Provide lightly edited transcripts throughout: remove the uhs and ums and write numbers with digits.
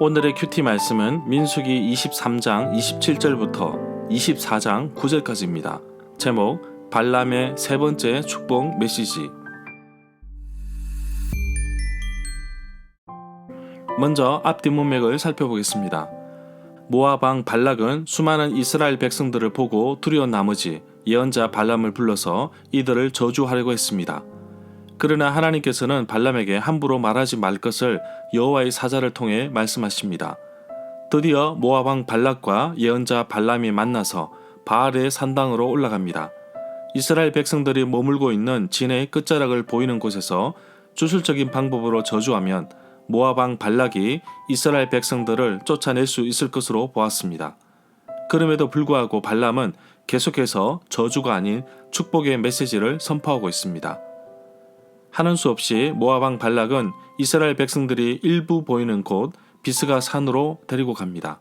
오늘의 큐티 말씀은 민수기 23장 27절부터 24장 9절까지입니다. 제목 발람의 세 번째 축복 메시지. 먼저 앞뒤 문맥을 살펴보겠습니다. 모압 왕 발락은 수많은 이스라엘 백성들을 보고 두려운 나머지 예언자 발람을 불러서 이들을 저주하려고 했습니다. 그러나 하나님께서는 발람에게 함부로 말하지 말 것을 여호와의 사자를 통해 말씀하십니다. 드디어 모압 왕 발락과 예언자 발람이 만나서 바알의 산당으로 올라갑니다. 이스라엘 백성들이 머물고 있는 진의 끝자락을 보이는 곳에서 주술적인 방법으로 저주하면 모압 왕 발락이 이스라엘 백성들을 쫓아낼 수 있을 것으로 보았습니다. 그럼에도 불구하고 발람은 계속해서 저주가 아닌 축복의 메시지를 선포하고 있습니다. 하는 수 없이 모압 왕 발락은 이스라엘 백성들이 일부 보이는 곳 비스가 산으로 데리고 갑니다.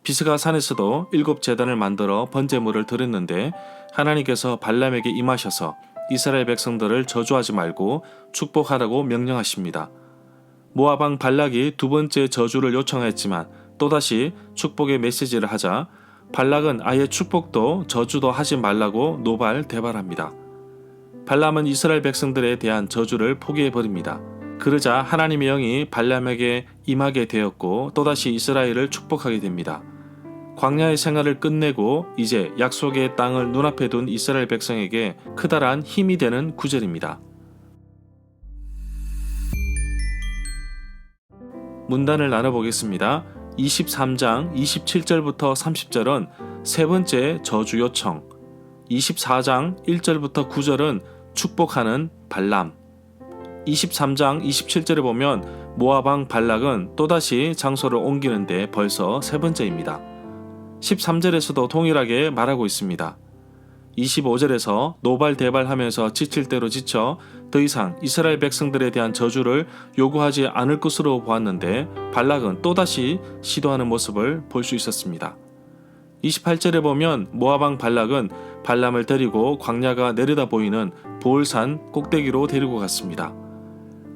비스가 산에서도 7제단을 만들어 번제물을 드렸는데 하나님께서 발람에게 임하셔서 이스라엘 백성들을 저주하지 말고 축복하라고 명령하십니다. 모압 왕 발락이 두 번째 저주를 요청했지만 또다시 축복의 메시지를 하자 발락은 아예 축복도 저주도 하지 말라고 노발대발합니다. 발람은 이스라엘 백성들에 대한 저주를 포기해버립니다. 그러자 하나님의 영이 발람에게 임하게 되었고 또다시 이스라엘을 축복하게 됩니다. 광야의 생활을 끝내고 이제 약속의 땅을 눈앞에 둔 이스라엘 백성에게 크다란 힘이 되는 구절입니다. 문단을 나눠보겠습니다. 23장 27절부터 30절은 세 번째 저주 요청, 24장 1절부터 9절은 축복하는 발람, 23장 27절에 보면 모압 왕 발락은 또다시 장소를 옮기는데 벌써 세 번째입니다. 13절에서도 동일하게 말하고 있습니다. 25절에서 노발대발하면서 지칠 대로 지쳐 더 이상 이스라엘 백성들에 대한 저주를 요구하지 않을 것으로 보았는데 발락은 또다시 시도하는 모습을 볼 수 있었습니다. 28절에 보면 모압 왕 발락은 발람을 데리고 광야가 내려다 보이는 보을산 꼭대기로 데리고 갔습니다.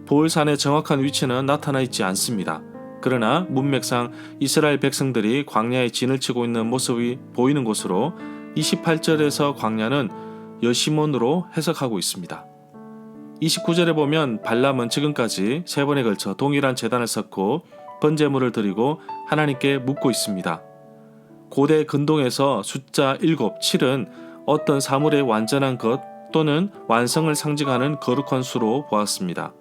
보을산의 정확한 위치는 나타나 있지 않습니다. 그러나 문맥상 이스라엘 백성들이 광야에 진을 치고 있는 모습이 보이는 곳으로 28절에서 광야는 여시몬으로 해석하고 있습니다. 29절에 보면 발람은 지금까지 세 번에 걸쳐 동일한 제단을 쌓고 번제물을 드리고 하나님께 묻고 있습니다. 고대 근동에서 숫자 7, 7은 어떤 사물의 완전한 것 또는 완성을 상징하는 거룩한 수로 보았습니다.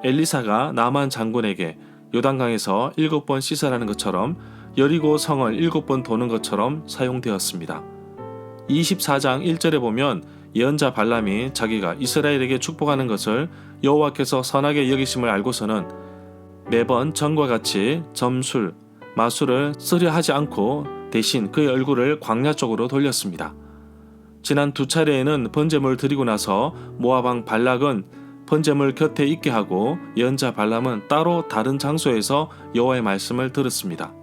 엘리사가 나만 장군에게 요단강에서 7번 씻으라는 것처럼 여리고 성을 7번 도는 것처럼 사용되었습니다. 24장 1절에 보면 예언자 발람이 자기가 이스라엘에게 축복하는 것을 여호와께서 선하게 여기심을 알고서는 매번 전과 같이 점술, 마술을 쓰려 하지 않고 대신 그의 얼굴을 광야 쪽으로 돌렸습니다. 지난 두 차례에는 번제물을 드리고 나서 모압 왕 발락은 번제물 곁에 있게 하고 예언자 발람은 따로 다른 장소에서 여호와의 말씀을 들었습니다.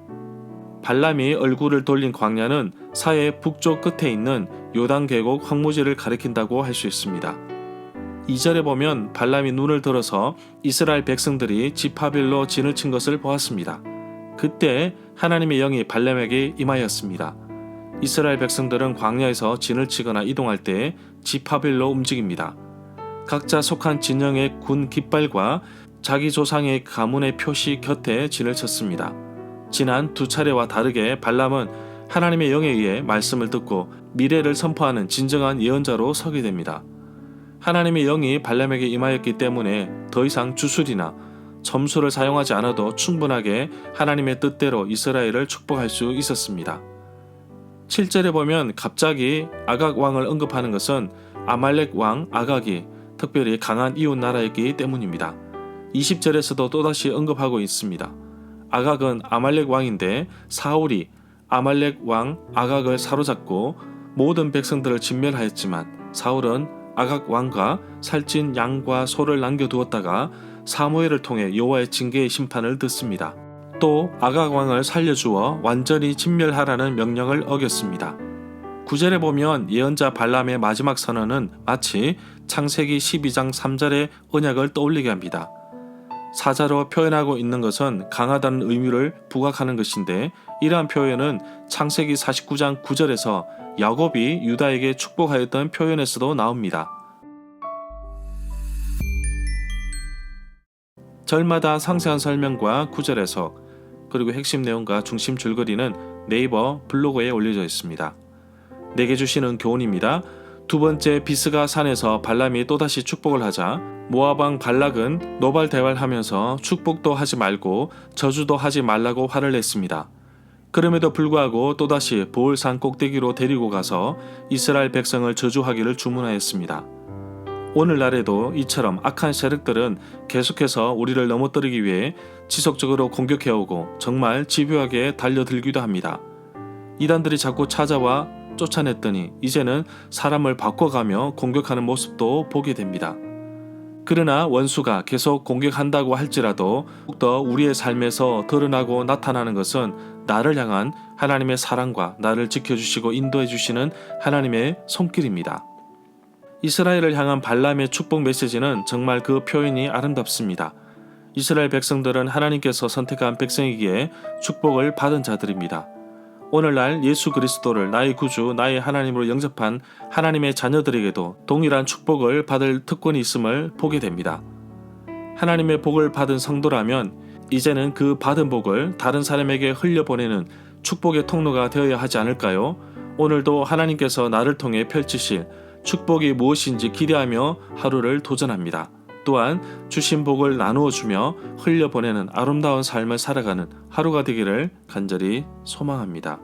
발람이 얼굴을 돌린 광야는 사해 북쪽 끝에 있는 요단 계곡 황무지를 가리킨다고 할 수 있습니다. 2절에 보면 발람이 눈을 들어서 이스라엘 백성들이 지파별로 진을 친 것을 보았습니다. 그때 하나님의 영이 발람에게 임하였습니다. 이스라엘 백성들은 광야에서 진을 치거나 이동할 때 지파별로 움직입니다. 각자 속한 진영의 군 깃발과 자기 조상의 가문의 표시 곁에 진을 쳤습니다. 지난 두 차례와 다르게 발람은 하나님의 영에 의해 말씀을 듣고 미래를 선포하는 진정한 예언자로 서게 됩니다. 하나님의 영이 발람에게 임하였기 때문에 더 이상 주술이나 점수를 사용하지 않아도 충분하게 하나님의 뜻대로 이스라엘을 축복할 수 있었습니다. 7절에 보면 갑자기 아각 왕을 언급하는 것은 아말렉 왕 아각이 특별히 강한 이웃 나라였기 때문입니다. 20절에서도 또다시 언급하고 있습니다. 아각은 아말렉 왕인데 사울이 아말렉 왕 아각을 사로잡고 모든 백성들을 진멸하였지만 사울은 아각 왕과 살찐 양과 소를 남겨두었다가 사무엘을 통해 여호와의 징계의 심판을 듣습니다. 또 아각 왕을 살려주어 완전히 진멸하라는 명령을 어겼습니다. 9절에 보면 예언자 발람의 마지막 선언은 마치 창세기 12장 3절의 언약을 떠올리게 합니다. 사자로 표현하고 있는 것은 강하다는 의미를 부각하는 것인데, 이러한 표현은 창세기 49장 9절에서 야곱이 유다에게 축복하였던 표현에서도 나옵니다. 절마다 상세한 설명과 구절 해석, 그리고 핵심 내용과 중심 줄거리는 네이버 블로그에 올려져 있습니다. 내게 주시는 교훈입니다. 두 번째, 비스가 산에서 발람이 또다시 축복을 하자 모압 왕 발락은 노발대발하면서 축복도 하지 말고 저주도 하지 말라고 화를 냈습니다. 그럼에도 불구하고 또다시 보을산 꼭대기로 데리고 가서 이스라엘 백성을 저주하기를 주문하였습니다. 오늘날에도 이처럼 악한 세력들은 계속해서 우리를 넘어뜨리기 위해 지속적으로 공격해오고 정말 집요하게 달려들기도 합니다. 이단들이 자꾸 찾아와 쫓아냈더니 이제는 사람을 바꿔가며 공격하는 모습도 보게 됩니다. 그러나 원수가 계속 공격한다고 할지라도 더욱더 우리의 삶에서 드러나고 나타나는 것은 나를 향한 하나님의 사랑과 나를 지켜주시고 인도해 주시는 하나님의 손길입니다. 이스라엘을 향한 발람의 축복 메시지는 정말 그 표현이 아름답습니다. 이스라엘 백성들은 하나님께서 선택한 백성이기에 축복을 받은 자들입니다. 오늘날 예수 그리스도를 나의 구주, 나의 하나님으로 영접한 하나님의 자녀들에게도 동일한 축복을 받을 특권이 있음을 보게 됩니다. 하나님의 복을 받은 성도라면 이제는 그 받은 복을 다른 사람에게 흘려보내는 축복의 통로가 되어야 하지 않을까요? 오늘도 하나님께서 나를 통해 펼치실 축복이 무엇인지 기대하며 하루를 도전합니다. 또한 주신 복을 나누어 주며 흘려보내는 아름다운 삶을 살아가는 하루가 되기를 간절히 소망합니다.